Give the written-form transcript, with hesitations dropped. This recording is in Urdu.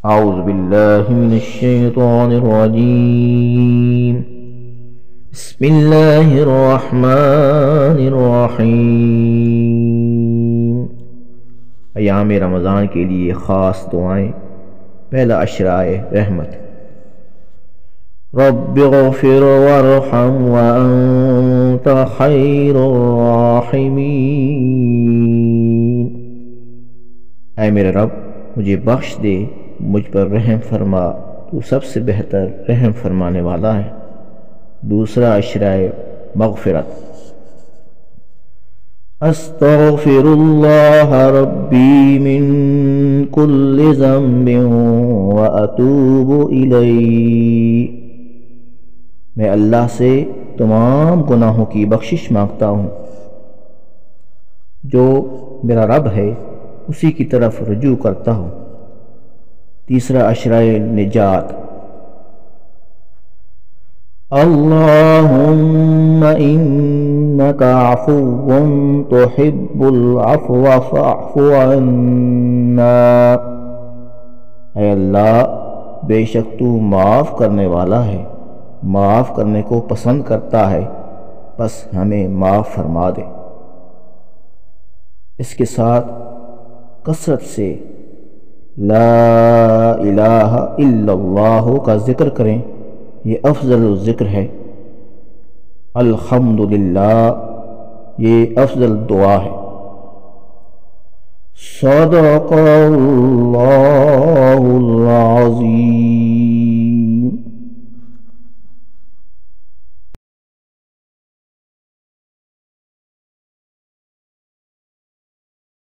أعوذ بالله من الشيطان الرجيم. بسم الله الرحمن الرحیم۔ ایام رمضان کے لیے خاص دعائیں۔ پہلا عشرۂ رحمت۔ رب اغفر وارحم وانت خیر الراحمین۔ اے میرے رب، مجھے بخش دے، مجھ پر رحم فرما، تو سب سے بہتر رحم فرمانے والا ہے۔ دوسرا عشرۂ مغفرت۔ استغفر اللہ ربی من کل ذنب واتوب الیہ۔ میں اللہ سے تمام گناہوں کی بخشش مانگتا ہوں، جو میرا رب ہے اسی کی طرف رجوع کرتا ہوں۔ تیسرا عشرۂ نجات۔ اللہم انک عفو تحب العفو فاعف عنا۔ اے اللہ، بے شک تو معاف کرنے والا ہے، معاف کرنے کو پسند کرتا ہے، بس ہمیں معاف فرما دے۔ اس کے ساتھ کثرت سے لا الہ الا اللہ کا ذکر کریں، یہ افضل ذکر ہے۔ الحمدللہ، یہ افضل دعا ہے۔ صدق اللہ العظیم۔